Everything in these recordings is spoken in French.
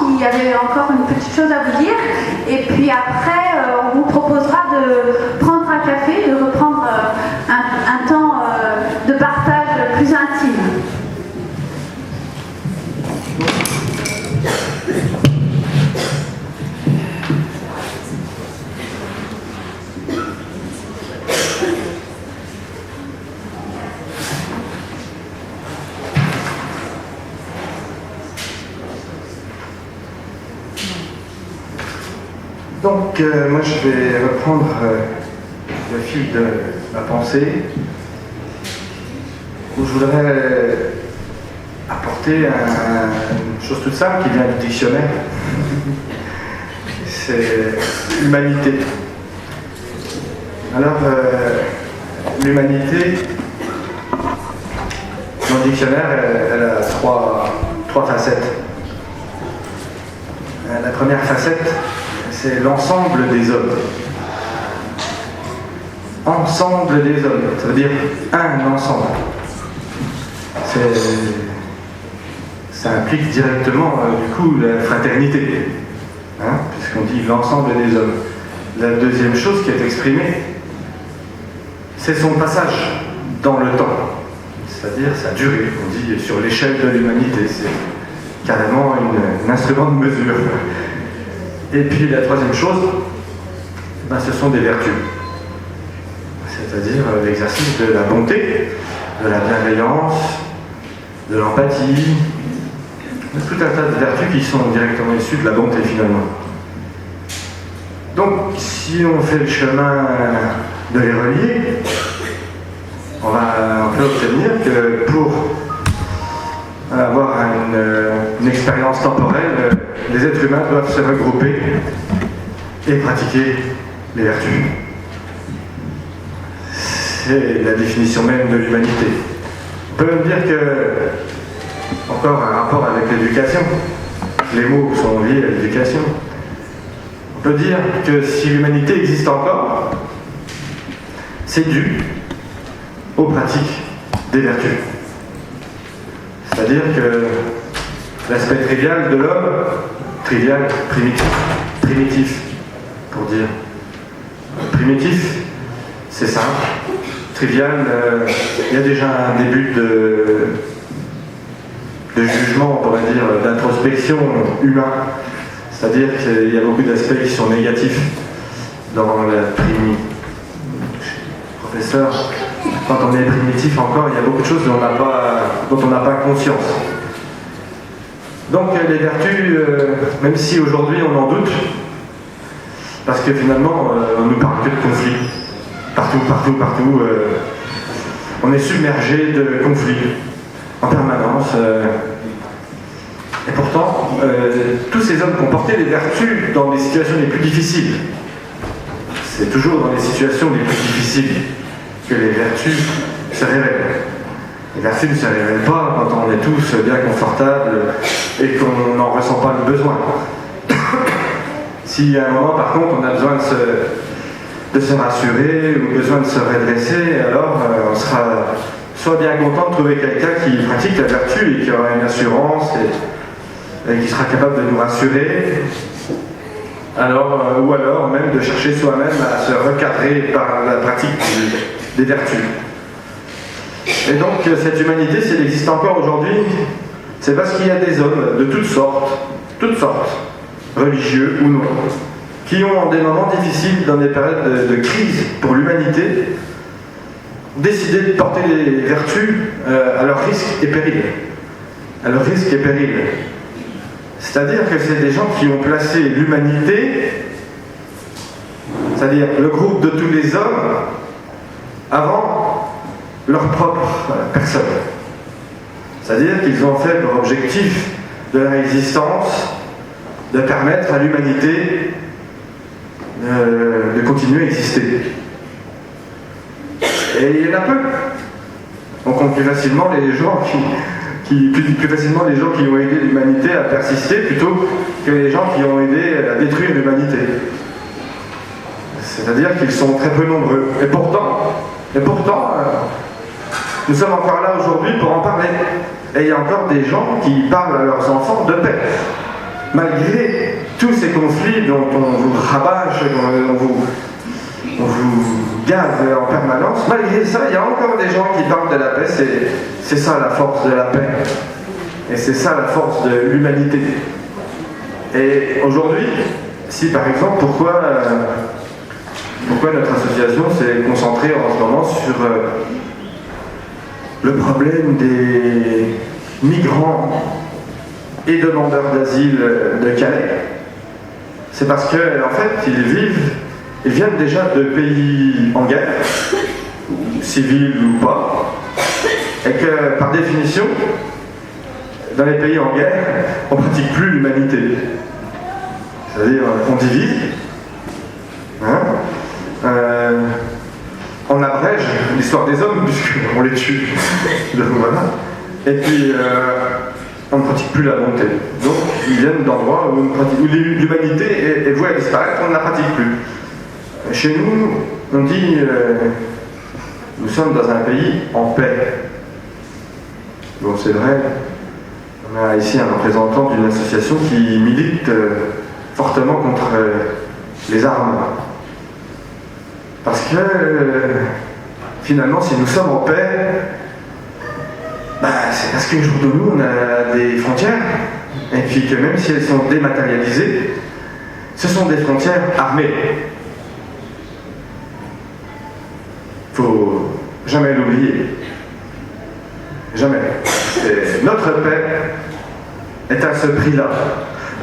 qui avait encore une petite chose à vous dire. Et puis après, on vous proposera de prendre un café, de reprendre un temps de partage plus intime. Donc, moi je vais reprendre le fil de ma pensée, où je voudrais apporter une chose toute simple qui vient du dictionnaire. C'est l'humanité. Alors, l'humanité, dans le dictionnaire, elle a trois facettes. La première facette, c'est l'ensemble des hommes. Ensemble des hommes, ça veut dire un ensemble. Ça implique directement, du coup, la fraternité, hein, puisqu'on dit l'ensemble des hommes. La deuxième chose qui est exprimée, c'est son passage dans le temps, c'est-à-dire sa durée. On dit sur l'échelle de l'humanité, c'est carrément un instrument de mesure. Et puis la troisième chose, ce sont des vertus, c'est-à-dire l'exercice de la bonté, de la bienveillance, de l'empathie, tout un tas de vertus qui sont directement issues de la bonté finalement. Donc si on fait le chemin de les relier, on peut obtenir que pour avoir une expérience temporelle, les êtres humains doivent se regrouper et pratiquer les vertus. C'est la définition même de l'humanité. On peut même dire que, encore un rapport avec l'éducation, les mots sont liés à l'éducation. On peut dire que si l'humanité existe encore, c'est dû aux pratiques des vertus. C'est-à-dire que l'aspect trivial de l'homme, trivial, primitif, pour dire. Primitif, c'est simple. Trivial, il y a déjà un début de jugement, on pourrait dire, d'introspection humain. C'est-à-dire qu'il y a beaucoup d'aspects qui sont négatifs dans la Professeur, quand on est primitif encore, il y a beaucoup de choses dont on n'a pas conscience. Donc les vertus, même si aujourd'hui on en doute, parce que finalement on nous parle que de conflits. Partout, on est submergé de conflits en permanence. Et pourtant, tous ces hommes qui ont porté les vertus dans les situations les plus difficiles, c'est toujours dans les situations les plus difficiles que les vertus se révèlent. Les vertus ne se révèlent pas quand on est tous bien confortables et qu'on n'en ressent pas le besoin. Si à un moment, par contre, on a besoin de se rassurer ou besoin de se redresser, alors on sera soit bien content de trouver quelqu'un qui pratique la vertu et qui aura une assurance et qui sera capable de nous rassurer, ou alors même de chercher soi-même à se recadrer par la pratique des vertus. Et donc cette humanité, si elle existe encore aujourd'hui, c'est parce qu'il y a des hommes de toutes sortes, religieux ou non, qui ont, en des moments difficiles, dans des périodes de crise pour l'humanité, décidé de porter les vertus à leur risque et péril. C'est-à-dire que c'est des gens qui ont placé l'humanité, c'est-à-dire le groupe de tous les hommes, avant leur propre personne. C'est-à-dire qu'ils ont fait leur objectif de leur existence de permettre à l'humanité de continuer à exister. Et il y en a peu. On compte plus facilement les gens plus facilement les gens qui ont aidé l'humanité à persister plutôt que les gens qui ont aidé à détruire l'humanité. C'est-à-dire qu'ils sont très peu nombreux. Et pourtant, nous sommes encore là aujourd'hui pour en parler. Et il y a encore des gens qui parlent à leurs enfants de paix. malgré tous ces conflits dont on vous rabâche, on vous gave en permanence, malgré ça, il y a encore des gens qui parlent de la paix. C'est ça la force de la paix. Et c'est ça la force de l'humanité. Et aujourd'hui, si par exemple, pourquoi notre association s'est concentrée en ce moment sur le problème des migrants et demandeurs d'asile de Calais, c'est parce qu'en fait, ils viennent déjà de pays en guerre, civils ou pas, et que par définition, dans les pays en guerre, on ne pratique plus l'humanité. C'est-à-dire, on divise, on abrège l'histoire des hommes, puisqu'on les tue. Donc voilà. Et puis, on ne pratique plus la bonté. Donc, ils viennent d'endroits où l'humanité est vouée à disparaître, on ne la pratique plus. Chez nous, on dit nous sommes dans un pays en paix. Bon, c'est vrai, on a ici un représentant d'une association qui milite fortement contre les armes. Parce que finalement, si nous sommes en paix, c'est parce qu'un jour de nous, on a des frontières, et puis que même si elles sont dématérialisées, ce sont des frontières armées. Faut jamais l'oublier. Jamais. Et notre paix est à ce prix-là.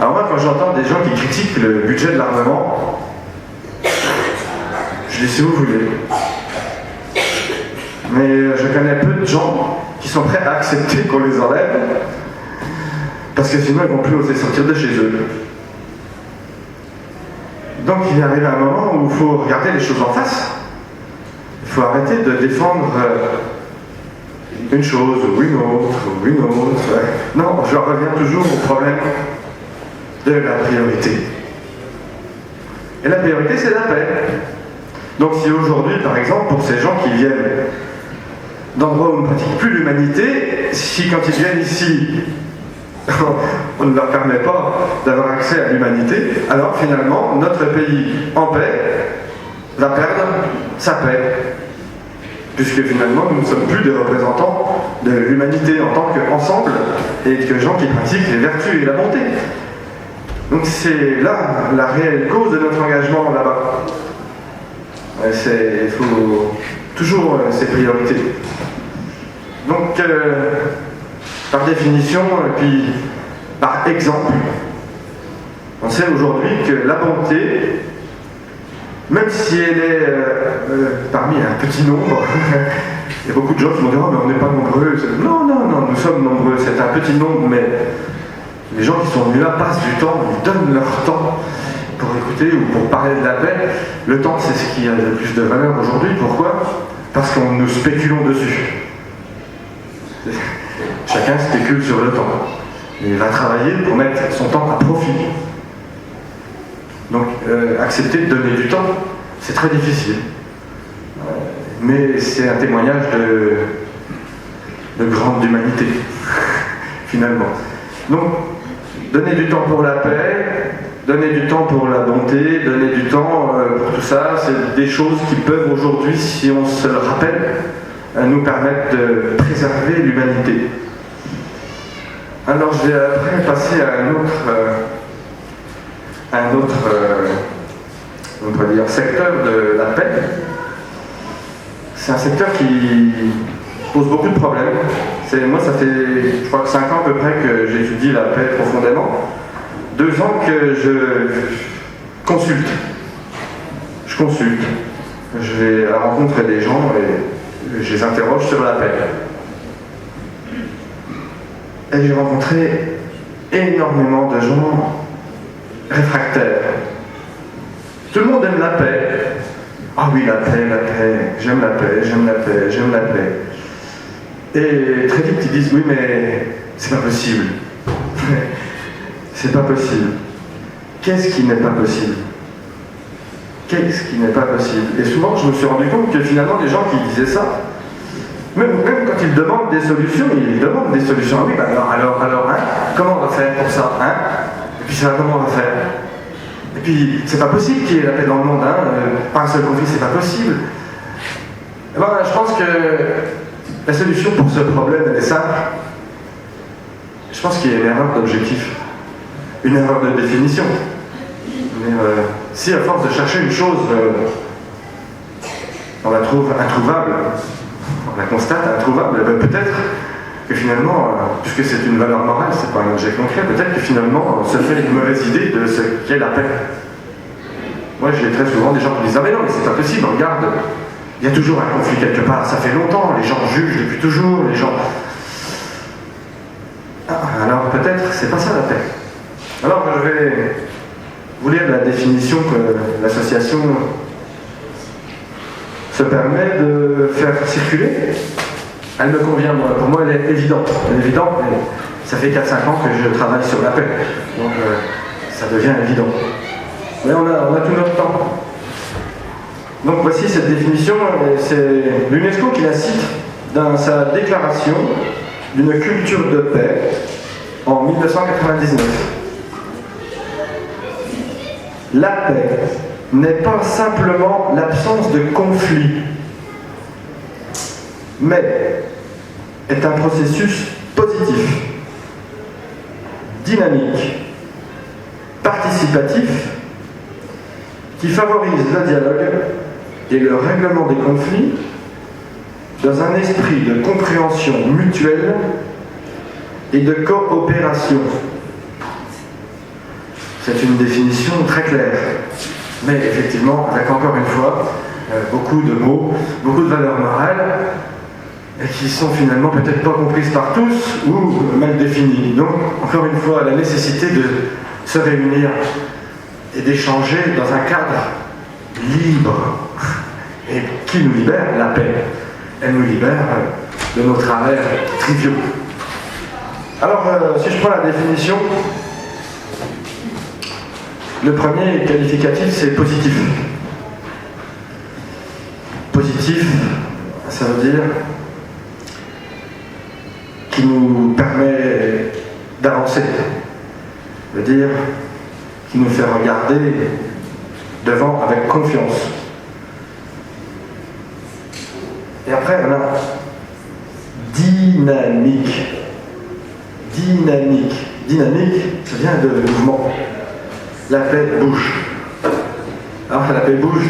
Alors moi, quand j'entends des gens qui critiquent le budget de l'armement, je dis si vous voulez. Mais je connais peu de gens qui sont prêts à accepter qu'on les enlève, parce que sinon ils vont plus oser sortir de chez eux. Donc il est arrivé un moment où il faut regarder les choses en face. Il faut arrêter de défendre une chose ou une autre. Non, je reviens toujours au problème de la priorité. Et la priorité, c'est la paix. Donc si aujourd'hui, par exemple, pour ces gens qui viennent d'endroits où on ne pratique plus l'humanité, si quand ils viennent ici, on ne leur permet pas d'avoir accès à l'humanité, alors finalement, notre pays en paix va perdre sa paix. Puisque finalement, nous ne sommes plus des représentants de l'humanité en tant qu'ensemble et que gens qui pratiquent les vertus et la bonté. Donc c'est là la réelle cause de notre engagement là-bas. Il faut toujours ces priorités. Donc, par définition, et puis par exemple, on sait aujourd'hui que la bonté, même si elle est parmi un petit nombre, il y a beaucoup de gens qui vont dire « Oh, mais on n'est pas nombreux ». Non, nous sommes nombreux, c'est un petit nombre, mais les gens qui sont venus là passent du temps, ils donnent leur temps pour écouter ou pour parler de la paix. Le temps, c'est ce qui a le plus de valeur aujourd'hui. Pourquoi ? Parce qu'on nous spéculons dessus. Chacun spécule sur le temps. Il va travailler pour mettre son temps à profit. Donc, accepter de donner du temps, c'est très difficile. Mais c'est un témoignage de grande humanité, finalement. Donc, donner du temps pour la paix, donner du temps pour la bonté, donner du temps pour tout ça, c'est des choses qui peuvent aujourd'hui, si on se le rappelle, nous permettre de préserver l'humanité. Alors je vais après passer à un autre on pourrait dire, secteur de la paix. C'est un secteur qui pose beaucoup de problèmes. Moi, ça fait, je crois que 5 ans à peu près que j'étudie la paix profondément. 2 ans que je consulte. Je vais à la rencontre des gens et je les interroge sur la paix. Et j'ai rencontré énormément de gens réfractaires. Tout le monde aime la paix. Ah oui, la paix, j'aime la paix. Et très vite ils disent oui, mais c'est pas possible. C'est pas possible. Qu'est-ce qui n'est pas possible ? Et souvent je me suis rendu compte que finalement les gens qui disaient ça, même quand ils demandent des solutions, Ah oui, alors, hein, comment on va faire pour ça, hein ? puis ça, comment on va faire? Et puis, c'est pas possible qu'il y ait la paix dans le monde, hein. Pas un seul conflit, c'est pas possible. Et ben, je pense que la solution pour ce problème, elle est simple. Je pense qu'il y a une erreur d'objectif, une erreur de définition. Mais, si à force de chercher une chose, on la trouve introuvable, on la constate introuvable, ben peut-être que finalement, puisque c'est une valeur morale, c'est pas un objet concret, peut-être que finalement on se fait une mauvaise idée de ce qu'est la paix. Moi j'ai très souvent des gens qui disent « Ah mais non, mais c'est pas possible, regarde, il y a toujours un conflit quelque part, ça fait longtemps, les gens jugent depuis toujours, les gens... » Alors peut-être c'est pas ça la paix. Alors je vais vous lire la définition que l'association se permet de faire circuler. Elle me convient, moi. Pour moi, elle est évidente. Elle est évidente, mais ça fait 4-5 ans que je travaille sur la paix. Donc, ça devient évident. Mais on a tout notre temps. Donc, voici cette définition. C'est l'UNESCO qui la cite dans sa déclaration d'une culture de paix en 1999. La paix n'est pas simplement l'absence de conflit, mais est un processus positif, dynamique, participatif, qui favorise le dialogue et le règlement des conflits dans un esprit de compréhension mutuelle et de coopération. C'est une définition très claire, mais effectivement, avec encore une fois, beaucoup de mots, beaucoup de valeurs morales, et qui sont finalement peut-être pas comprises par tous ou mal définies. Donc, encore une fois, la nécessité de se réunir et d'échanger dans un cadre libre et qui nous libère la paix. Elle nous libère de nos travers triviaux. Alors, si je prends la définition, le premier qualificatif, c'est positif. Positif, ça veut dire qui nous permet d'avancer. Ça veut dire qui nous fait regarder devant avec confiance. Et après, on a dynamique. Dynamique. Dynamique, ça vient de mouvement. La paix bouge. Alors la paix bouge,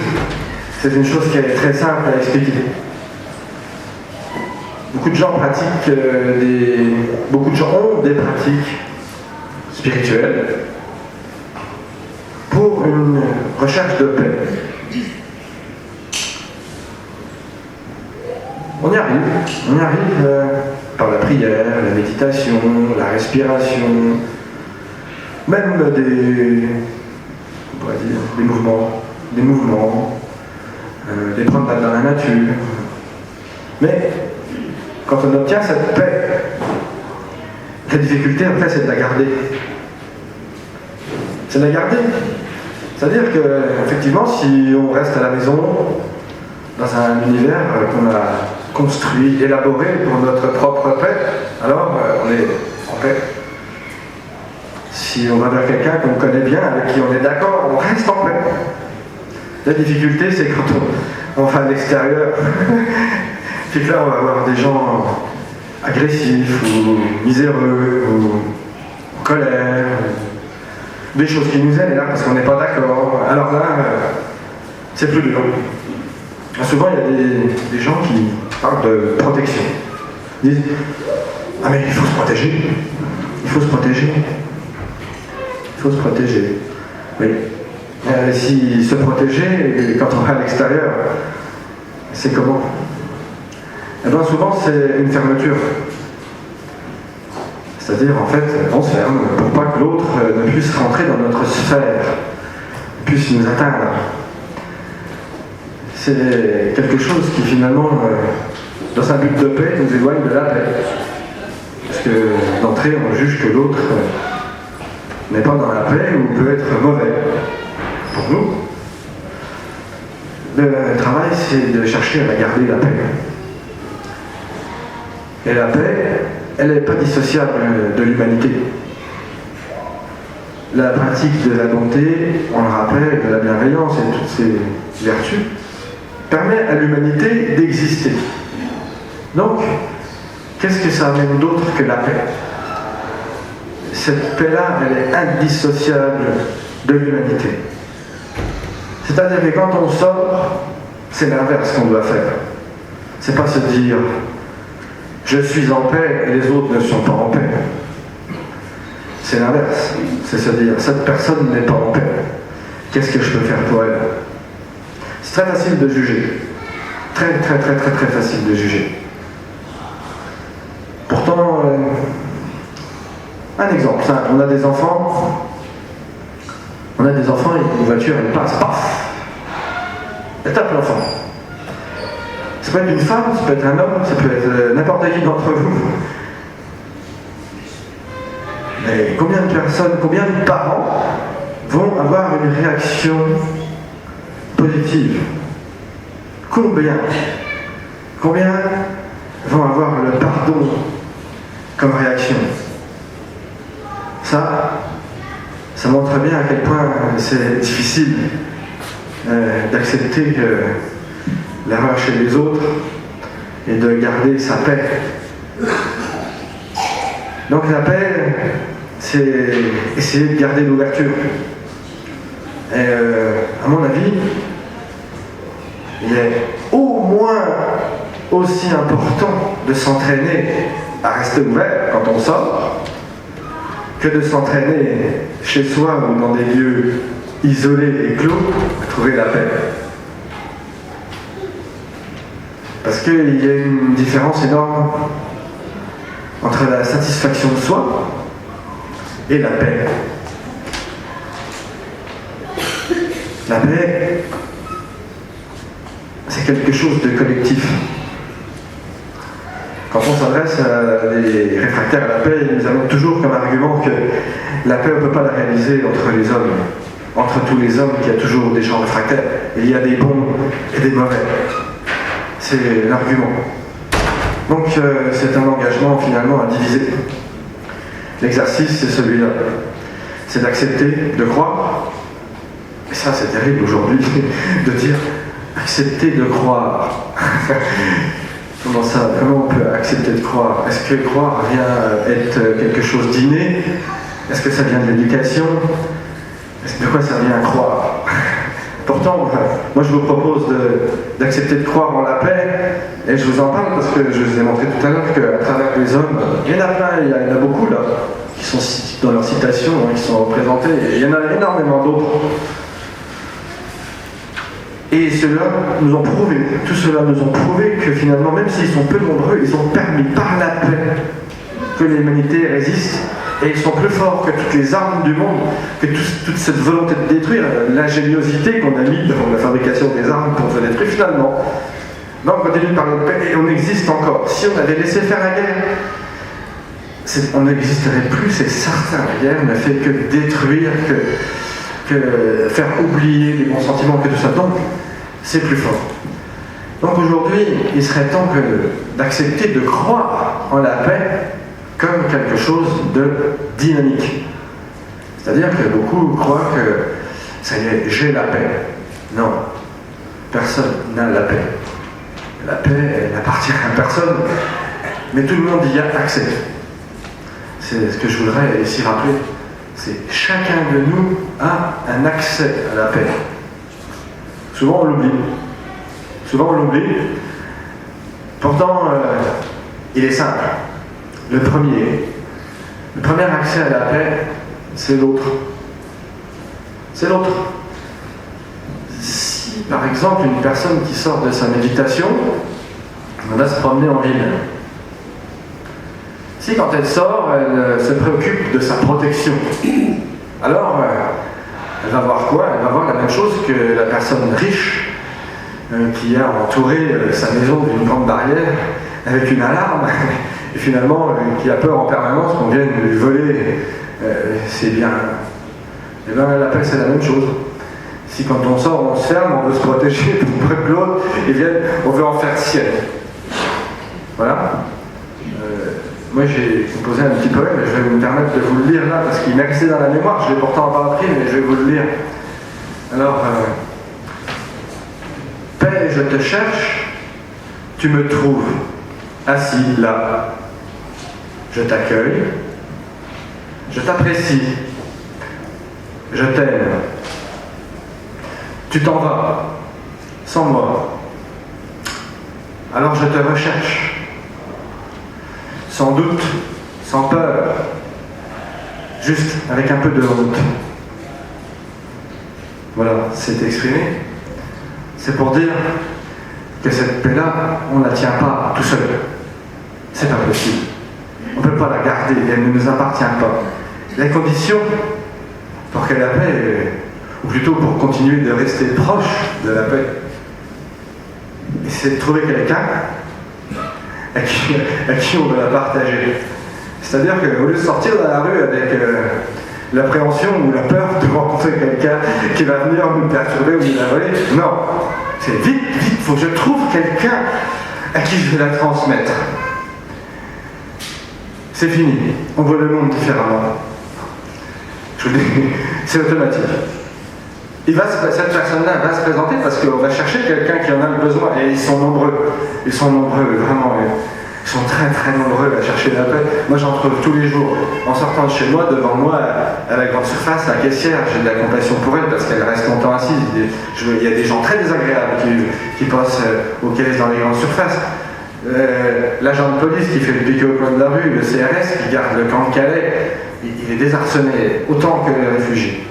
c'est une chose qui est très simple à expliquer. Beaucoup de gens pratiquent beaucoup de gens ont des pratiques spirituelles pour une recherche de paix. On y arrive par la prière, la méditation, la respiration, même des mouvements, des promenades dans la nature. Mais quand on obtient cette paix, la difficulté après c'est de la garder. C'est de la garder. C'est-à-dire que, effectivement, si on reste à la maison, dans un univers qu'on a construit, élaboré pour notre propre paix, alors on est en paix. Si on va vers quelqu'un qu'on connaît bien, avec qui on est d'accord, on reste en paix. La difficulté, c'est quand on va à l'extérieur, puis que là, on va avoir des gens agressifs, ou miséreux, ou en colère, des choses qui nous aident, et là, parce qu'on n'est pas d'accord. Alors là, c'est plus dur. Souvent, il y a des gens qui parlent de protection. Ils disent « Ah mais il faut se protéger. Il faut se protéger. Il faut se protéger. » Oui. Si se protéger, quand on va à l'extérieur, c'est comment? Eh bien souvent, c'est une fermeture. C'est-à-dire, en fait, on se ferme pour pas que l'autre ne puisse rentrer dans notre sphère, puisse nous atteindre. C'est quelque chose qui finalement, dans un but de paix, nous éloigne de la paix. Parce que d'entrée, on juge que l'autre n'est pas dans la paix ou peut être mauvais pour nous. Le travail, c'est de chercher à garder la paix. Et la paix, elle n'est pas dissociable de l'humanité. la pratique de la bonté, on le rappelle, de la bienveillance et toutes ces vertus, permet à l'humanité d'exister. Donc, qu'est-ce que ça amène d'autre que la paix? Cette paix-là, elle est indissociable de l'humanité. C'est-à-dire que quand on sort, c'est l'inverse qu'on doit faire. C'est pas se dire « je suis en paix et les autres ne sont pas en paix ». C'est l'inverse. C'est se dire « cette personne n'est pas en paix. Qu'est-ce que je peux faire pour elle ?» C'est très facile de juger. Très facile de juger. Pourtant, un exemple simple, on a des enfants et une voiture, elle passe, paf, elle tape l'enfant. Ça peut être une femme, ça peut être un homme, ça peut être n'importe qui d'entre vous. Mais combien de personnes, combien de parents vont avoir une réaction positive? Combien vont avoir le pardon comme réaction? Ça montre bien à quel point c'est difficile d'accepter l'erreur chez les autres et de garder sa paix. Donc la paix, c'est essayer de garder l'ouverture. Et à mon avis, il est au moins aussi important de s'entraîner à rester ouvert quand on sort que de s'entraîner chez soi ou dans des lieux isolés et clos à trouver la paix. Parce qu'il y a une différence énorme entre la satisfaction de soi et la paix. La paix, c'est quelque chose de collectif. Quand on s'adresse à des réfractaires à la paix, ils nous amènent toujours comme argument que la paix, on ne peut pas la réaliser entre les hommes. Entre tous les hommes, qu'il y a toujours des gens réfractaires. Il y a des bons et des mauvais. C'est l'argument. Donc c'est un engagement finalement à diviser. L'exercice, c'est celui-là. C'est d'accepter, de croire. Et ça, c'est terrible aujourd'hui, de dire accepter de croire. Comment ça? Comment on peut accepter de croire? Est-ce que croire vient être quelque chose d'inné? Est-ce que ça vient de l'éducation? De quoi ça vient croire? Pourtant, moi je vous propose d'accepter de croire en la paix, et je vous en parle parce que je vous ai montré tout à l'heure qu'à travers les hommes, il y en a plein, il y en a beaucoup là, qui sont dans leurs citations, qui sont représentés, et il y en a énormément d'autres. Et ceux-là nous ont prouvé, tout cela nous ont prouvé que finalement, même s'ils sont peu nombreux, ils ont permis par la paix que l'humanité résiste, et ils sont plus forts que toutes les armes du monde, que toute cette volonté de détruire, l'ingéniosité qu'on a mis dans la fabrication des armes pour se détruire finalement. Donc on continue par la paix et on existe encore. Si on avait laissé faire la guerre, on n'existerait plus, c'est certain. La guerre ne fait que détruire, que faire oublier les bons sentiments, que tout ça. Donc, c'est plus fort. Donc aujourd'hui, il serait temps d'accepter de croire en la paix comme quelque chose de dynamique. C'est-à-dire que beaucoup croient que ça y est, j'ai la paix. Non, personne n'a la paix. La paix, elle n'appartient à personne, mais tout le monde y a accès. C'est ce que je voudrais ici rappeler. C'est chacun de nous a un accès à la paix. Souvent on l'oublie. Pourtant, il est simple. Le premier accès à la paix, c'est l'autre. C'est l'autre. Si, par exemple, une personne qui sort de sa méditation, on va se promener en ville. Si, quand elle sort, elle se préoccupe de sa protection, alors elle va voir quoi? Elle va voir la même chose que la personne riche qui a entouré sa maison d'une grande barrière avec une alarme et finalement qui a peur en permanence qu'on vienne lui voler ses biens. Et bien la paix, c'est la même chose. Si quand on sort, on se ferme, on veut se protéger pour que l'autre vienne, on veut en faire sienne. Voilà. Moi j'ai composé un petit poème et je vais me permettre de vous le lire là parce qu'il m'est resté dans la mémoire, je l'ai pourtant pas appris mais je vais vous le lire. Alors, paix, je te cherche, tu me trouves, assis là. Je t'accueille, je t'apprécie, je t'aime. Tu t'en vas, sans moi. Alors je te recherche. Sans doute, sans peur, juste avec un peu de honte. Voilà, c'est exprimé. C'est pour dire que cette paix-là, on ne la tient pas tout seul. C'est pas possible. On ne peut pas la garder, elle ne nous appartient pas. La condition pour que la paix, ou plutôt pour continuer de rester proche de la paix, c'est de trouver quelqu'un à qui on va la partager. C'est-à-dire qu'au lieu de sortir dans la rue avec l'appréhension ou la peur de rencontrer quelqu'un qui va venir nous perturber ou nous la voler, non, c'est vite, il faut que je trouve quelqu'un à qui je vais la transmettre. C'est fini, on voit le monde différemment. Je vous dis, c'est automatique. Cette personne-là va se présenter parce qu'on va chercher quelqu'un qui en a le besoin. Et ils sont nombreux, vraiment. Ils sont très très nombreux à chercher la paix. Moi j'en trouve tous les jours. En sortant de chez moi, devant moi, à la grande surface, la caissière, j'ai de la compassion pour elle parce qu'elle reste longtemps assise. Il y a des gens très désagréables qui passent aux caisses dans les grandes surfaces. L'agent de police qui fait le piquet au coin de la rue, le CRS qui garde le camp de Calais, il est désarçonné autant que les réfugiés.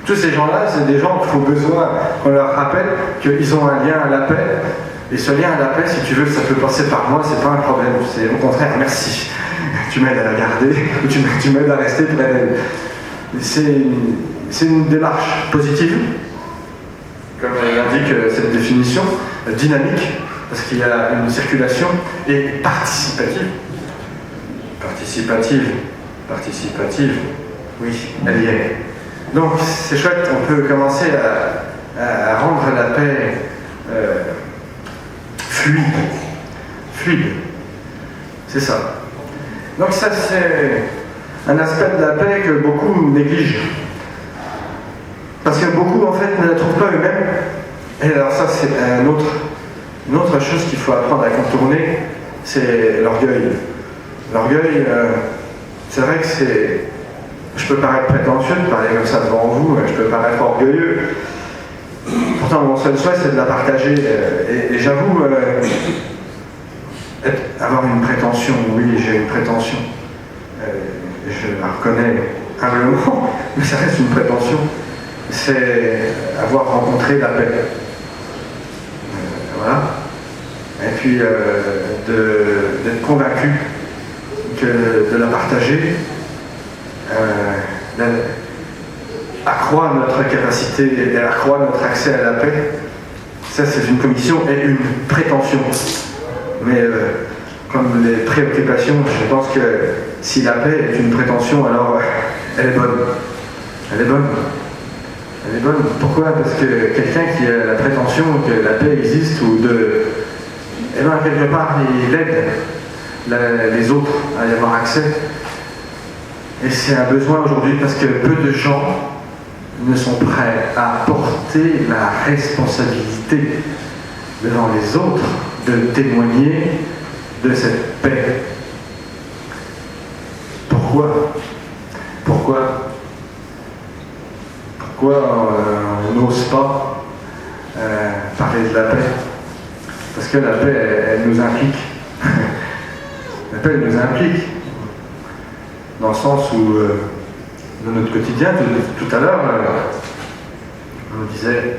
Tous ces gens-là, c'est des gens qu'il faut besoin qu'on leur rappelle qu'ils ont un lien à la paix. Et ce lien à la paix, si tu veux, ça peut passer par moi, c'est pas un problème. C'est au contraire, merci. Tu m'aides à la garder, ou tu m'aides à rester près d'elle. C'est une démarche positive, comme l'indique cette définition, dynamique, parce qu'il y a une circulation, et participative. Participative, oui, elle y est. Donc c'est chouette, on peut commencer à rendre la paix fluide. C'est ça. Donc ça c'est un aspect de la paix que beaucoup négligent. Parce que beaucoup en fait ne la trouvent pas eux-mêmes. Et alors ça c'est une autre chose qu'il faut apprendre à contourner, c'est l'orgueil. L'orgueil, c'est vrai que c'est... Je peux paraître prétentieux de parler comme ça devant vous, je peux paraître orgueilleux. Pourtant, mon seul souhait, c'est de la partager. Et j'avoue, avoir une prétention, oui, j'ai une prétention. Je la reconnais humblement, mais ça reste une prétention. C'est avoir rencontré la paix. Voilà. Et puis, d'être convaincu que de la partager, accroît notre capacité et accroît notre accès à la paix. Ça c'est une commission et une prétention. Mais comme les préoccupations, je pense que si la paix est une prétention, alors elle est bonne. Elle est bonne. Pourquoi? Parce que quelqu'un qui a la prétention que la paix existe ou de... Eh bien quelque part il aide les autres à y avoir accès. Et c'est un besoin aujourd'hui parce que peu de gens ne sont prêts à porter la responsabilité devant les autres de témoigner de cette paix. Pourquoi on n'ose pas parler de la paix? Parce que la paix, elle nous implique. La paix, elle nous implique. Dans le sens où, dans notre quotidien, tout à l'heure, on nous disait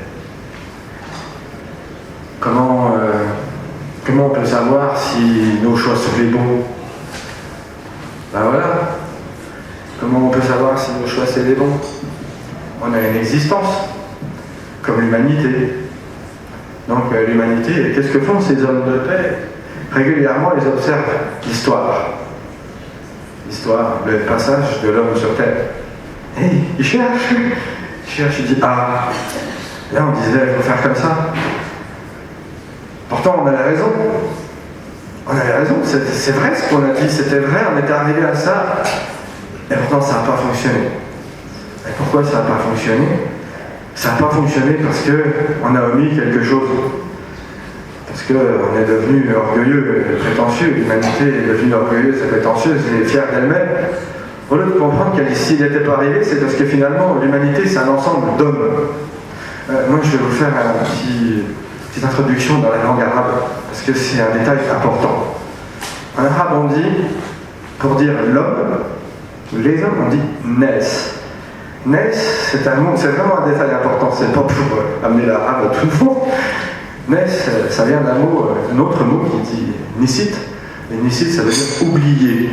comment on peut savoir si nos choix sont les bons. Ben voilà. Comment on peut savoir si nos choix c'est les bons? On a une existence, comme l'humanité. Donc l'humanité, qu'est-ce que font ces hommes de paix? Régulièrement, ils observent l'histoire, le passage de l'homme sur terre. Et il cherche, il dit, ah, là on disait, il faut faire comme ça. Pourtant on a la raison. On avait raison, c'est vrai ce qu'on a dit, c'était vrai, on était arrivé à ça, et pourtant ça n'a pas fonctionné. Et pourquoi ça n'a pas fonctionné? Ça n'a pas fonctionné parce qu'on a omis quelque chose. Parce qu'on est devenu orgueilleux et prétentieux, l'humanité est devenue orgueilleuse et prétentieuse et fière d'elle-même. Au lieu de comprendre qu'elle s'il n'était pas arrivé, c'est parce que finalement l'humanité c'est un ensemble d'hommes. Moi je vais vous faire une petite introduction dans la langue arabe, parce que c'est un détail important. En arabe on dit, pour dire l'homme, les hommes on dit nes. Nes, c'est un mot, c'est vraiment un détail important, c'est pas pour amener l'arabe à tout le monde. Nes, ça vient d'un autre mot qui dit nisit, et nisit ça veut dire oublier.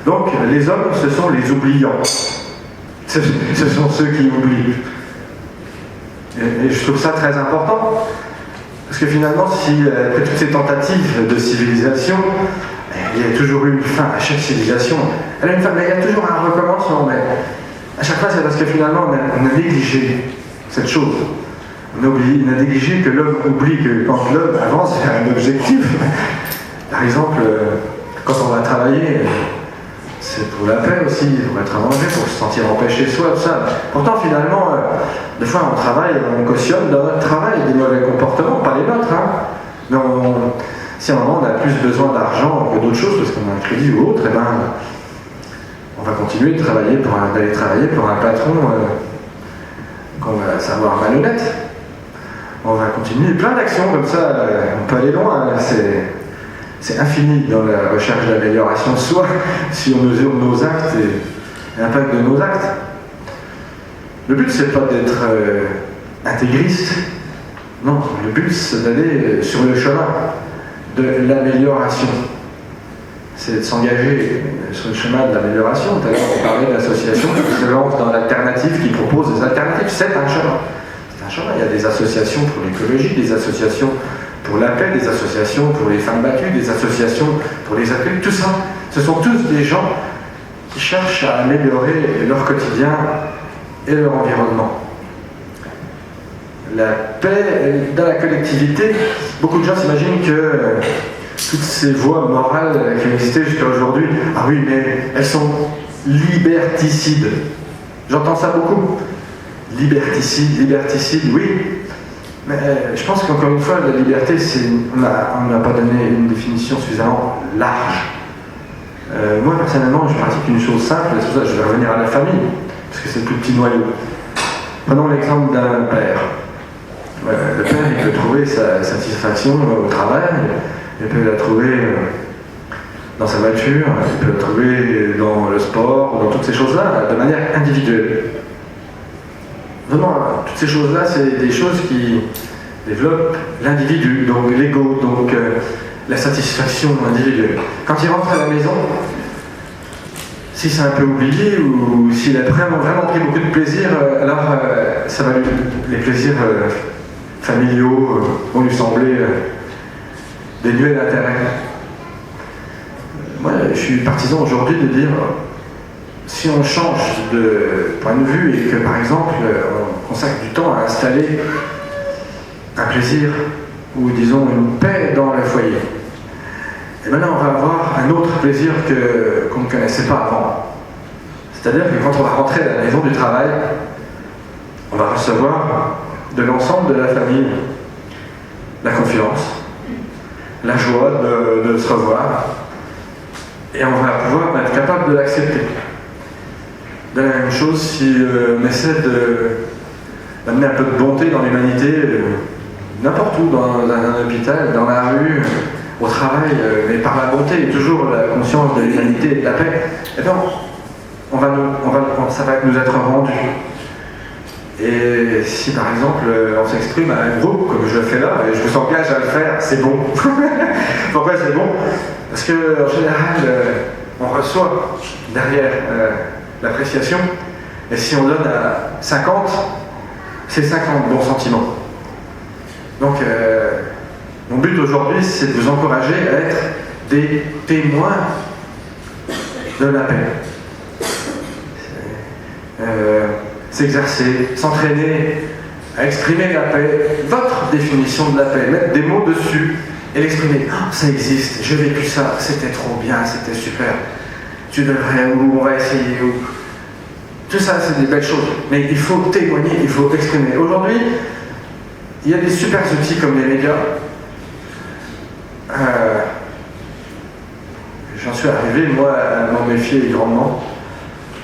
Donc les hommes ce sont les oubliants. Ce sont ceux qui oublient. Et je trouve ça très important. Parce que finalement, si après toutes ces tentatives de civilisation, il y a toujours eu une fin à chaque civilisation. Elle a une fin, mais il y a toujours un recommencement. Mais à chaque fois, c'est parce que finalement, on a négligé cette chose. On a négligé que l'homme oublie que quand l'homme avance vers un objectif, par exemple, quand on va travailler, c'est pour la paix aussi, pour être à manger, pour se sentir empêché soi, tout ça. Pourtant, finalement, des fois on travaille, on cautionne dans notre travail des mauvais comportements, pas les nôtres. Hein. Mais si à un moment on a plus besoin d'argent que d'autres choses, parce qu'on a un crédit ou autre, eh ben, on va continuer d'aller travailler pour un patron qu'on va savoir malhonnête. On va continuer plein d'actions comme ça, on peut aller loin. C'est infini dans la recherche d'amélioration de soi, si on mesure nos actes et l'impact de nos actes. Le but, c'est pas d'être intégriste. Non, le but, c'est d'aller sur le chemin de l'amélioration. C'est de s'engager sur le chemin de l'amélioration. Tout à l'heure, on parlait d'associations qui se lancent dans l'alternative, qui proposent des alternatives. C'est un chemin. C'est un chemin. Il y a des associations pour l'écologie, des associations pour la paix, des associations pour les femmes battues, des associations pour les adultes, tout ça. Ce sont tous des gens qui cherchent à améliorer leur quotidien et leur environnement. La paix dans la collectivité, beaucoup de gens s'imaginent que toutes ces voies morales qui ont existé jusqu'à aujourd'hui, ah oui, mais elles sont liberticides. J'entends ça beaucoup. Liberticide, oui. Mais je pense qu'encore une fois, la liberté, on n'a pas donné une définition suffisamment large. Moi, personnellement, je pratique une chose simple, et c'est pour ça que je vais revenir à la famille, parce que c'est le plus petit noyau. Prenons l'exemple d'un père. Le père, il peut trouver sa satisfaction au travail, il peut la trouver dans sa voiture, il peut la trouver dans le sport, dans toutes ces choses-là, de manière individuelle. Vraiment, toutes ces choses-là, c'est des choses qui développent l'individu, donc l'ego, donc la satisfaction individuelle. Quand il rentre à la maison, si c'est un peu oublié ou s'il a vraiment pris beaucoup de plaisir, alors ça va les plaisirs familiaux vont lui sembler dénués d'intérêt. Moi, je suis partisan aujourd'hui de dire, si on change de point de vue et que, par exemple, on consacre du temps à installer un plaisir ou, disons, une paix dans le foyer, et maintenant on va avoir un autre plaisir qu'on ne connaissait pas avant. C'est-à-dire que quand on va rentrer à la maison du travail, on va recevoir de l'ensemble de la famille la confiance, la joie de se revoir, et on va pouvoir être capable de l'accepter. De la même chose si on essaie d'amener un peu de bonté dans l'humanité, n'importe où, dans un hôpital, dans la rue, au travail, mais par la bonté et toujours la conscience de l'humanité et de la paix, et bien ça va nous être rendu. Et si par exemple on s'exprime à un groupe, comme je le fais là, et je vous engage à le faire, c'est bon. Pourquoi c'est bon? Parce qu'en général, on reçoit derrière l'appréciation, et si on donne à 50, c'est 50 bons sentiments. Donc, mon but aujourd'hui, c'est de vous encourager à être des témoins de la paix. S'exercer, s'entraîner à exprimer la paix, votre définition de la paix, mettre des mots dessus, et l'exprimer. Oh, ça existe, j'ai vécu ça, c'était trop bien, c'était super. Tu devrais, ou on va essayer, ou... Tout ça, c'est des belles choses. Mais il faut témoigner, il faut exprimer. Aujourd'hui, il y a des super outils comme les médias. J'en suis arrivé, moi, à m'en méfier grandement.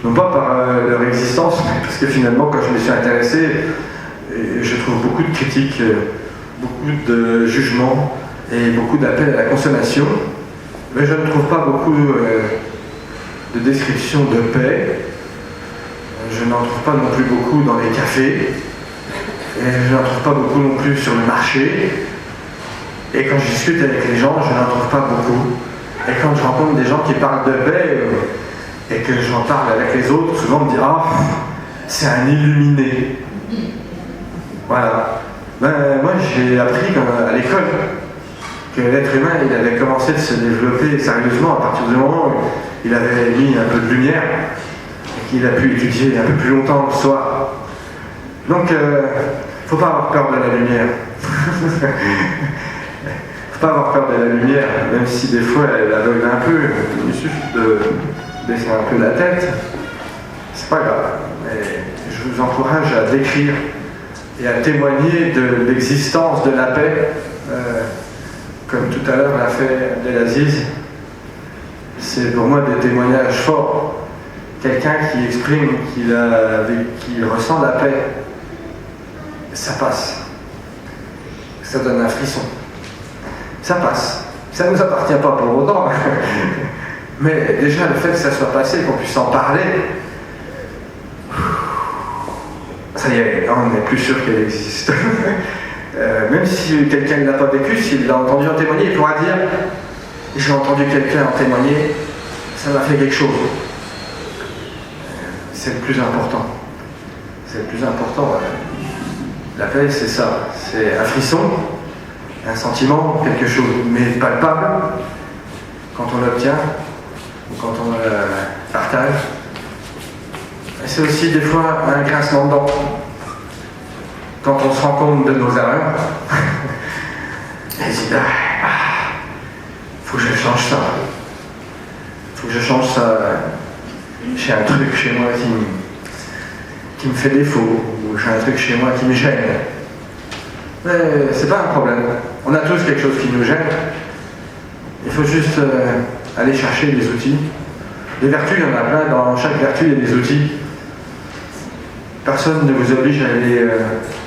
Non pas par leur existence, mais parce que finalement, quand je me suis intéressé, je trouve beaucoup de critiques, beaucoup de jugements et beaucoup d'appels à la consommation. Mais je ne trouve pas beaucoup de descriptions de paix. Je n'en trouve pas non plus beaucoup dans les cafés. Et je n'en trouve pas beaucoup non plus sur le marché. Et quand je discute avec les gens, je n'en trouve pas beaucoup. Et quand je rencontre des gens qui parlent de paix et que j'en parle avec les autres, souvent on me dit « Ah, c'est un illuminé ». Voilà. Ben, moi j'ai appris à l'école que l'être humain il avait commencé de se développer sérieusement à partir du moment où il avait mis un peu de lumière et qu'il a pu étudier un peu plus longtemps le soir. Donc, faut pas avoir peur de la lumière. Faut pas avoir peur de la lumière, même si des fois elle aveugle un peu. Il suffit de baisser un peu la tête. C'est pas grave. Mais je vous encourage à décrire et à témoigner de l'existence de la paix, comme tout à l'heure l'a fait Abdelaziz. C'est pour moi des témoignages forts. Quelqu'un qui exprime qu'il ressent la paix, ça passe. Ça donne un frisson. Ça passe. Ça ne nous appartient pas pour autant. Mais déjà, le fait que ça soit passé, qu'on puisse en parler, ça y est, on n'est plus sûr qu'elle existe. Même si quelqu'un ne l'a pas vécu, s'il l'a entendu en témoigner, il pourra dire « J'ai entendu quelqu'un en témoigner, ça m'a fait quelque chose. » C'est le plus important. C'est le plus important. La paix, c'est ça. C'est un frisson, un sentiment, quelque chose, mais palpable, quand on l'obtient, ou quand on le partage. Et c'est aussi des fois un grincement de dents. Quand on se rend compte de nos erreurs, et se dit, faut que je change ça. Faut que je change ça. J'ai un truc chez moi qui me fait défaut, ou j'ai un truc chez moi qui me gêne. Mais c'est pas un problème. On a tous quelque chose qui nous gêne. Il faut juste aller chercher des outils. Des vertus, il y en a plein. Dans chaque vertu, il y a des outils. Personne ne vous oblige à aller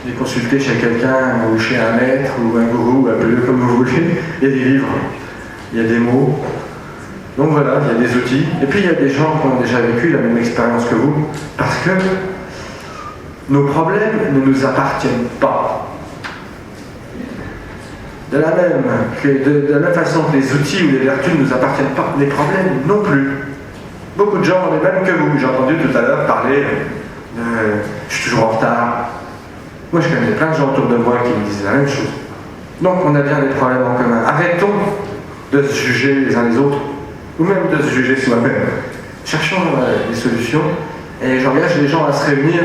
les consulter chez quelqu'un, ou chez un maître, ou un gourou, appelez-le comme vous voulez. Il y a des livres, il y a des mots. Donc voilà, il y a des outils. Et puis il y a des gens qui ont déjà vécu la même expérience que vous, parce que nos problèmes ne nous appartiennent pas. De la même façon que les outils ou les vertus ne nous appartiennent pas, les problèmes non plus. Beaucoup de gens, les mêmes que vous, j'ai entendu tout à l'heure parler de « je suis toujours en retard ». Moi je connais plein de gens autour de moi qui me disent la même chose. Donc on a bien des problèmes en commun. Arrêtons de se juger les uns les autres, ou même de se juger soi-même. Cherchons des solutions, et j'engage les gens à se réunir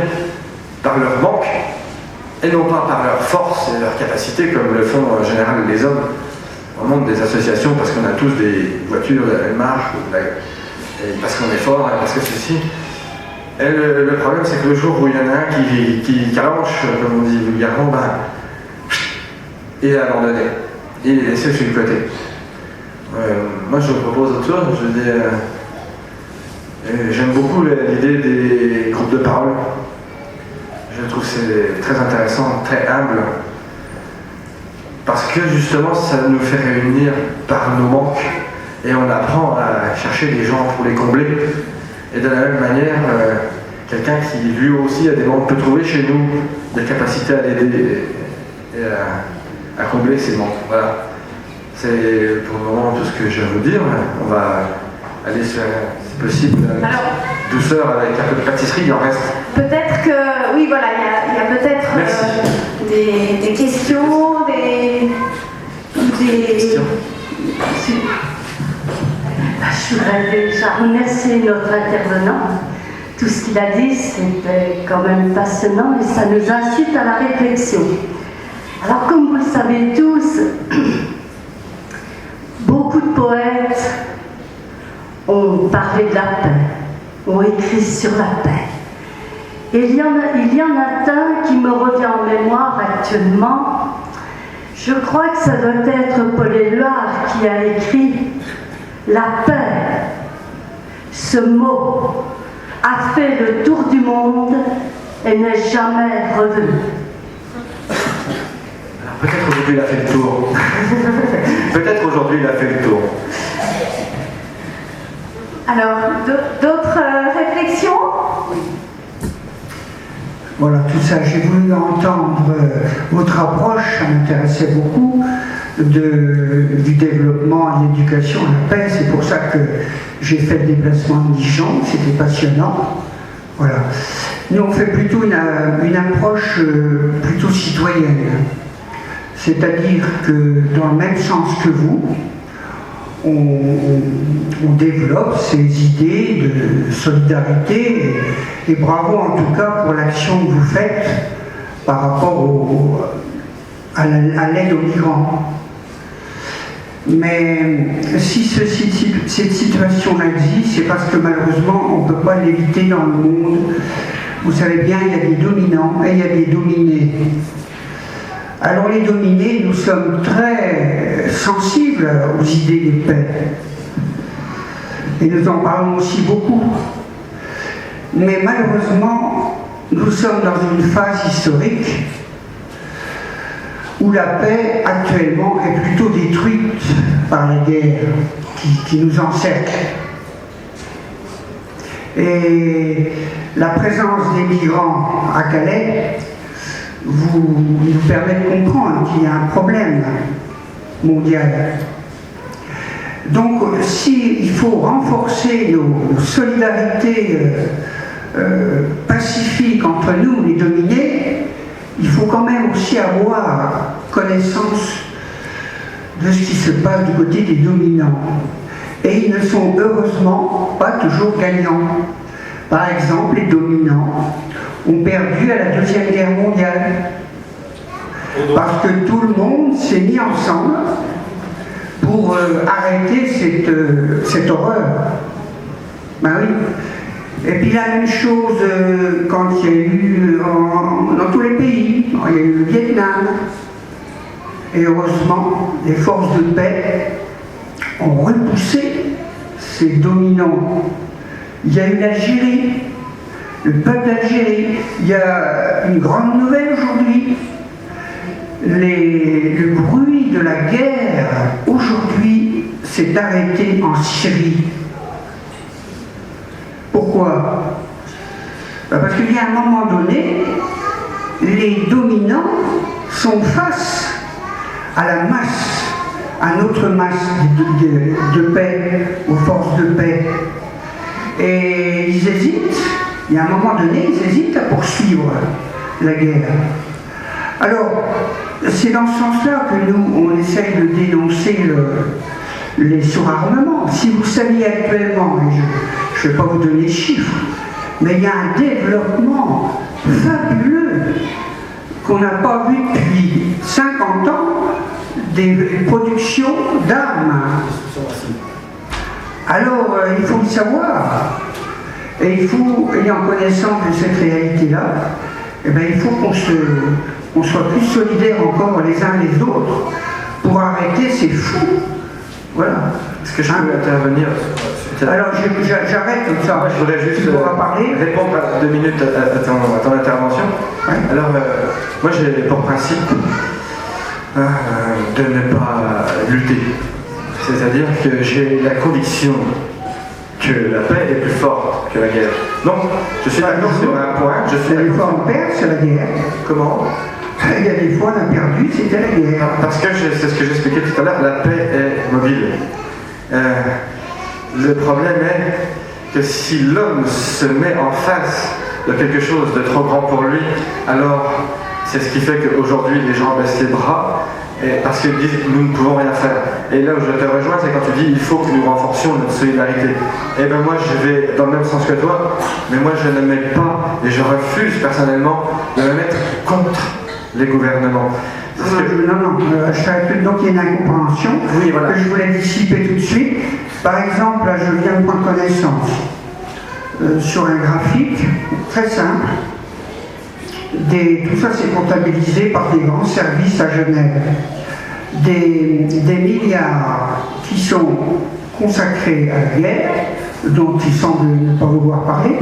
par leur manque, et non pas par leur force et leur capacité, comme le font en général les hommes. On monte des associations parce qu'on a tous des voitures de la même marque, et parce qu'on est fort, et parce que ceci. Et le problème, c'est que le jour où il y en a un qui calanche, comme on dit vulgairement, il est abandonné. Il est laissé sur le côté. Moi, je vous propose autre chose. Je dis, j'aime beaucoup l'idée des groupes de parole. Je trouve que c'est très intéressant, très humble. Parce que justement, ça nous fait réunir par nos manques. Et on apprend à chercher des gens pour les combler. Et de la même manière, quelqu'un qui lui aussi a des manques peut trouver chez nous des capacités à l'aider et à combler ses manques. Voilà. C'est pour le moment tout ce que j'ai à vous dire. On va aller sur, si possible, douceur avec un peu de pâtisserie, il en reste. Peut-être que, oui, voilà, il y a peut-être des questions, des questions. Je voudrais déjà remercier notre intervenant. Tout ce qu'il a dit, c'était quand même passionnant et ça nous incite à la réflexion. Alors, comme vous le savez tous, poètes ont parlé de la paix, ont écrit sur la paix. Et il y en a un qui me revient en mémoire actuellement. Je crois que ça doit être Paul Éluard qui a écrit « La paix ». Ce mot a fait le tour du monde et n'est jamais revenu. Alors peut-être aujourd'hui il a fait le tour. Peut-être aujourd'hui il a fait le tour. Alors, d'autres réflexions? Voilà, tout ça, j'ai voulu entendre votre approche, ça m'intéressait beaucoup, du développement, de l'éducation, la paix. C'est pour ça que j'ai fait le déplacement de Dijon, c'était passionnant. Voilà. Nous, on fait plutôt une approche plutôt citoyenne. C'est-à-dire que dans le même sens que vous, on développe ces idées de solidarité et bravo en tout cas pour l'action que vous faites par rapport à l'aide aux migrants. Mais si cette situation existe, c'est parce que malheureusement on ne peut pas l'éviter dans le monde. Vous savez bien, il y a des dominants et il y a des dominés. Alors les dominés, nous sommes très sensibles aux idées de paix. Et nous en parlons aussi beaucoup. Mais malheureusement, nous sommes dans une phase historique où la paix actuellement est plutôt détruite par les guerres qui nous encerclent. Et la présence des migrants à Calais nous permet de comprendre qu'il y a un problème mondial. Donc, s'il faut renforcer nos solidarités pacifiques entre nous, les dominés, il faut quand même aussi avoir connaissance de ce qui se passe du côté des dominants. Et ils ne sont heureusement pas toujours gagnants. Par exemple, les dominants ont perdu à la Deuxième Guerre mondiale. Parce que tout le monde s'est mis ensemble pour arrêter cette horreur. Ben oui. Et puis la même chose quand il y a eu dans tous les pays, il y a eu le Vietnam. Et heureusement, les forces de paix ont repoussé ces dominants. Il y a eu l'Algérie, le peuple d'Algérie. Il y a une grande nouvelle aujourd'hui. Le bruit de la guerre aujourd'hui s'est arrêté en Syrie. Pourquoi? Parce qu'il y a un moment donné, les dominants sont face à la masse, à notre masse de paix, aux forces de paix. Et ils hésitent, il y a un moment donné, ils hésitent à poursuivre la guerre. Alors, c'est dans ce sens-là que nous, on essaye de dénoncer les surarmements. Si vous saviez actuellement, et je ne vais pas vous donner de chiffres, mais il y a un développement fabuleux qu'on n'a pas vu depuis 50 ans, des productions d'armes. Alors, il faut le savoir. Et il faut, ayant connaissance de cette réalité-là, eh bien, il faut qu'on soit plus solidaires encore les uns les autres pour arrêter ces fous. Voilà. Est-ce que je peux intervenir? Alors, j'arrête comme ça. Moi, je voudrais juste répondre à 2 minutes à ton intervention. Ouais. Alors, moi, j'ai pour principe de ne pas lutter. C'est-à-dire que j'ai la conviction que la paix est plus forte que la guerre. Donc, je suis d'accord sur un point. Des fois on perd, c'est la guerre. Comment? Il y a des fois on a perdu, c'était la guerre. Parce que c'est ce que j'expliquais tout à l'heure, la paix est mobile. Le problème est que si l'homme se met en face de quelque chose de trop grand pour lui, alors c'est ce qui fait qu'aujourd'hui les gens baissent les bras parce qu'ils disent nous ne pouvons rien faire. Et là où je te rejoins, c'est quand tu dis il faut que nous renforcions notre solidarité. Et bien moi je vais dans le même sens que toi, mais moi je ne mets pas et je refuse personnellement de me mettre contre les gouvernements. Donc il y a une incompréhension Oui, voilà. que je voulais dissiper tout de suite. Par exemple, là, je viens de prendre connaissance sur un graphique très simple. Tout ça, c'est comptabilisé par des grands services à Genève. Des milliards qui sont consacrés à la guerre, dont il semble ne pas vouloir parler,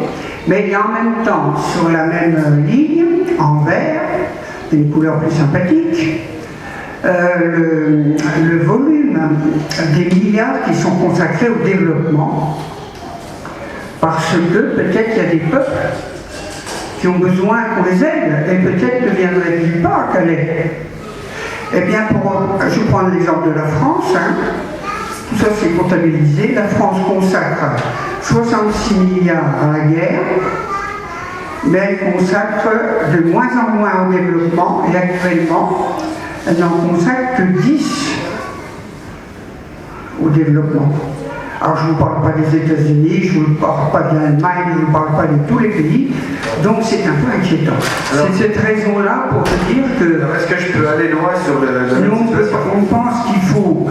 mais il y a en même temps, sur la même ligne, en vert, une couleur plus sympathique, le volume des milliards qui sont consacrés au développement, parce que peut-être il y a des peuples qui ont besoin qu'on les aide, et peut-être ne viendraient-ils pas à Calais. Eh bien, je vais prendre l'exemple de la France, tout ça c'est comptabilisé, la France consacre 66 milliards à la guerre, mais elle consacre de moins en moins au développement, et actuellement, elle n'en consacre que 10 au développement. Alors je ne vous parle pas des États-Unis, je ne vous parle pas de l'Allemagne, je ne vous parle pas de tous les pays, donc c'est un peu inquiétant. C'est cette raison-là pour te dire que... Alors, est-ce que je peux aller loin sur on pense qu'il faut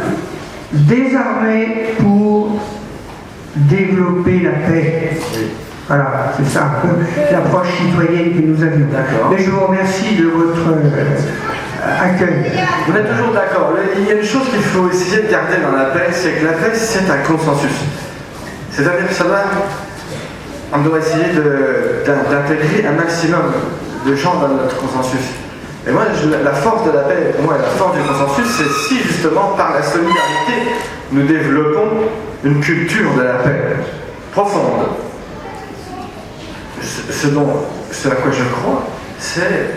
désarmer pour développer la paix. Oui. Voilà, c'est ça un peu l'approche citoyenne que nous avions. D'accord. Mais je vous remercie de votre accueil. On est toujours d'accord. Il y a une chose qu'il faut essayer de garder dans la paix, c'est que la paix, c'est un consensus. C'est-à-dire que on doit essayer d'intégrer un maximum de gens dans notre consensus. Et moi, la force de la paix, pour moi, la force du consensus, c'est si justement, par la solidarité, nous développons une culture de la paix profonde. Ce à quoi je crois, c'est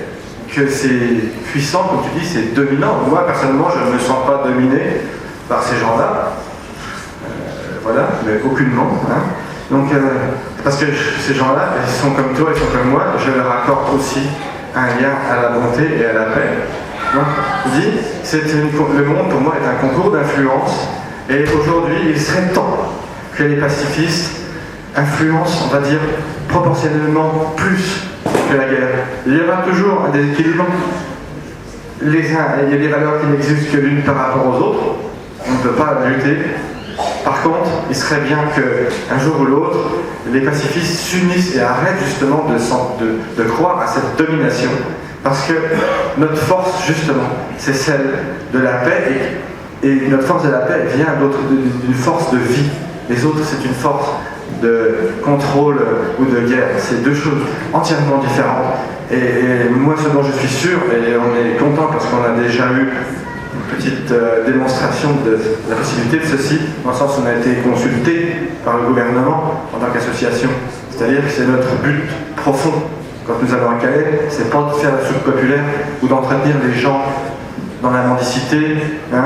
que c'est puissant, comme tu dis, c'est dominant. Moi, personnellement, je ne me sens pas dominé par ces gens-là. Voilà, mais aucunement. Donc, parce que ces gens-là, ils sont comme toi, ils sont comme moi, je leur accorde aussi un lien à la bonté et à la paix. Donc, je dis, le monde, pour moi, est un concours d'influence. Et aujourd'hui, il serait temps que les pacifistes influencent, on va dire, proportionnellement plus que la guerre. Il y aura toujours un déséquilibre. Il y a des valeurs qui n'existent que l'une par rapport aux autres. On ne peut pas lutter. Par contre, il serait bien qu'un jour ou l'autre, les pacifistes s'unissent et arrêtent justement de croire à cette domination. Parce que notre force, justement, c'est celle de la paix. Et notre force de la paix vient d'une force de vie. Les autres, c'est une force de contrôle ou de guerre. C'est deux choses entièrement différentes. Et moi, ce dont je suis sûr, et on est content parce qu'on a déjà eu une petite démonstration de la possibilité de ceci, dans le sens où on a été consulté par le gouvernement en tant qu'association. C'est-à-dire que c'est notre but profond quand nous allons à Calais, c'est pas de faire la soupe populaire ou d'entretenir les gens dans la mendicité,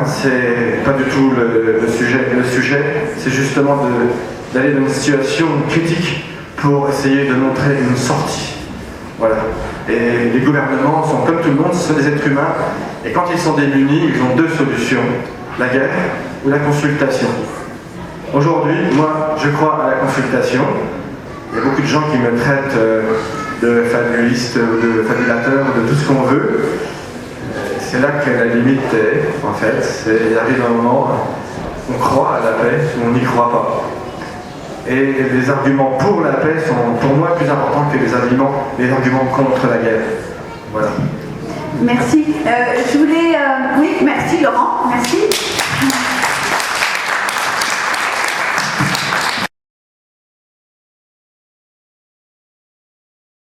c'est pas du tout le sujet. Le sujet, c'est justement d'aller dans une situation critique pour essayer de montrer une sortie. Voilà. Et les gouvernements sont comme tout le monde, ce sont des êtres humains, et quand ils sont démunis, ils ont deux solutions, la guerre ou la consultation. Aujourd'hui, moi, je crois à la consultation. Il y a beaucoup de gens qui me traitent de fabuliste, de fabulateur, de tout ce qu'on veut. C'est là que la limite est, en fait. Il arrive un moment où on croit à la paix ou on n'y croit pas. Et les arguments pour la paix sont pour moi plus importants que les arguments contre la guerre. Voilà. Merci. Je voulais... oui, merci Laurent, merci.